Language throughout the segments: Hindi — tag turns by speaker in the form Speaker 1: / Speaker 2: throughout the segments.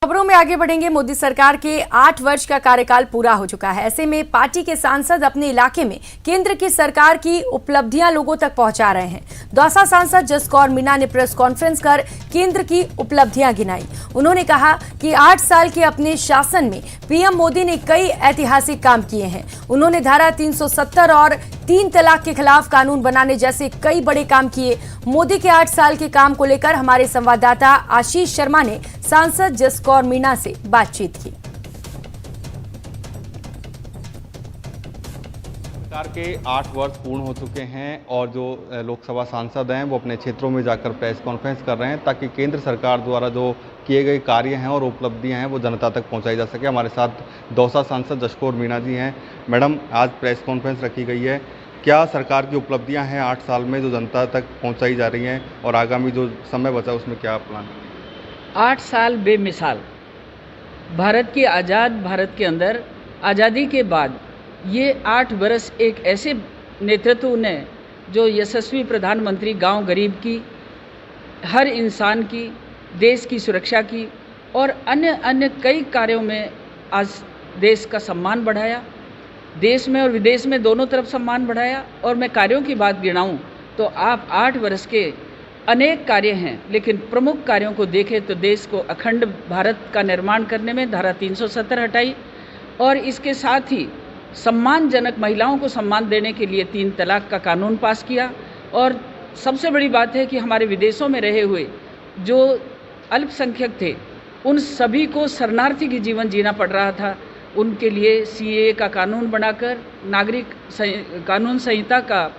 Speaker 1: खबरों में आगे बढ़ेंगे। मोदी सरकार के 8 वर्ष का कार्यकाल पूरा हो चुका है। ऐसे में पार्टी के सांसद अपने इलाके में केंद्र की सरकार की उपलब्धियां लोगों तक पहुंचा रहे हैं। दौसा सांसद जसकौर मीणा ने प्रेस कॉन्फ्रेंस कर केंद्र की उपलब्धियां गिनाई। उन्होंने कहा कि 8 साल के अपने शासन में पीएम मोदी ने कई ऐतिहासिक काम किए हैं। उन्होंने धारा 370 और 3 तलाक के खिलाफ कानून बनाने जैसे कई बड़े काम किए। मोदी के 8 साल के काम को लेकर हमारे संवाददाता आशीष शर्मा ने सांसद जसकौर मीणा से बातचीत की।
Speaker 2: सरकार के 8 वर्ष पूर्ण हो चुके हैं और जो लोकसभा सांसद हैं वो अपने क्षेत्रों में जाकर प्रेस कॉन्फ्रेंस कर रहे हैं ताकि केंद्र सरकार द्वारा जो किए गए कार्य हैं और उपलब्धियां हैं वो जनता तक पहुंचाई जा सके। हमारे साथ दौसा सांसद जसकौर मीणा जी हैं। मैडम, आज प्रेस कॉन्फ्रेंस रखी गई है, क्या सरकार की उपलब्धियां हैं 8 साल में जो जनता तक पहुँचाई जा रही हैं और आगामी जो समय बचा उसमें क्या प्लान है?
Speaker 3: 8 साल बेमिसाल भारत की आज़ाद भारत के अंदर आज़ादी के बाद ये 8 बरस एक ऐसे नेतृत्व ने जो यशस्वी प्रधानमंत्री गांव गरीब की, हर इंसान की, देश की सुरक्षा की और अन्य कई कार्यों में आज देश का सम्मान बढ़ाया, देश में और विदेश में दोनों तरफ सम्मान बढ़ाया। और मैं कार्यों की बात गिनाऊं तो आप 8 वर्ष के अनेक कार्य हैं, लेकिन प्रमुख कार्यों को देखें तो देश को अखंड भारत का निर्माण करने में धारा 370 हटाई और इसके साथ ही सम्मानजनक महिलाओं को सम्मान देने के लिए 3 तलाक का कानून पास किया। और सबसे बड़ी बात है कि हमारे विदेशों में रहे हुए जो अल्पसंख्यक थे उन सभी को शरणार्थी की जीवन जीना पड़ रहा था, उनके लिए सीएए का कानून बनाकर नागरिक कानून संहिता का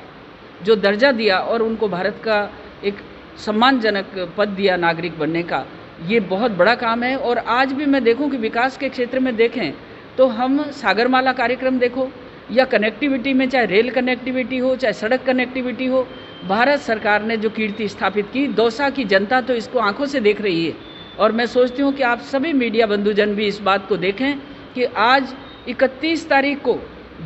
Speaker 3: जो दर्जा दिया और उनको भारत का एक सम्मानजनक पद दिया नागरिक बनने का, ये बहुत बड़ा काम है। और आज भी मैं देखूं कि विकास के क्षेत्र में देखें तो हम सागरमाला कार्यक्रम देखो या कनेक्टिविटी में, चाहे रेल कनेक्टिविटी हो चाहे सड़क कनेक्टिविटी हो, भारत सरकार ने जो कीर्ति स्थापित की, दौसा की जनता तो इसको आंखों से देख रही है। और मैं सोचती हूँ कि आप सभी मीडिया बंधुजन भी इस बात को देखें कि आज 31 तारीख को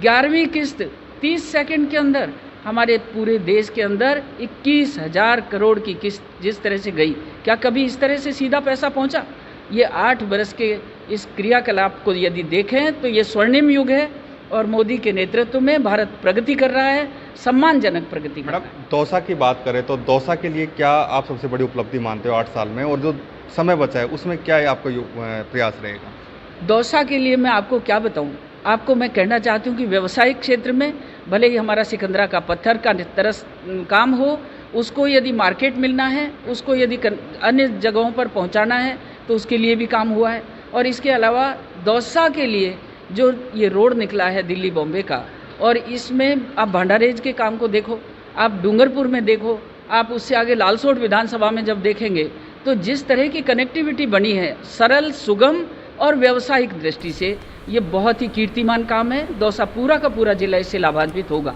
Speaker 3: 11वीं किस्त 30 सेकंड के अंदर हमारे पूरे देश के अंदर 21,000 करोड़ की किस्त जिस तरह से गई, क्या कभी इस तरह से सीधा पैसा पहुंचा? ये 8 बरस के इस क्रियाकलाप को यदि देखें तो ये स्वर्णिम युग है और मोदी के नेतृत्व में भारत प्रगति कर रहा है, सम्मानजनक प्रगति कर रहा है।
Speaker 2: दौसा की बात करें तो दौसा के लिए क्या आप सबसे बड़ी उपलब्धि मानते हो 8 साल में, और जो समय बचा है उसमें क्या आपका प्रयास रहेगा?
Speaker 3: दौसा के लिए मैं आपको क्या बताऊं, आपको मैं कहना चाहती हूं कि व्यवसायिक क्षेत्र में भले ही हमारा सिकंदरा का पत्थर का तरस काम हो, उसको यदि मार्केट मिलना है, उसको यदि अन्य जगहों पर पहुंचाना है तो उसके लिए भी काम हुआ है। और इसके अलावा दौसा के लिए जो ये रोड निकला है दिल्ली बॉम्बे का, और इसमें आप भंडारेज के काम को देखो, आप डूंगरपुर में देखो, आप उससे आगे लालसोट विधानसभा में जब देखेंगे तो जिस तरह की कनेक्टिविटी बनी है सरल, सुगम और व्यावसायिक दृष्टि से, ये बहुत ही कीर्तिमान काम है। दौसा पूरा का पूरा जिला इससे लाभान्वित होगा।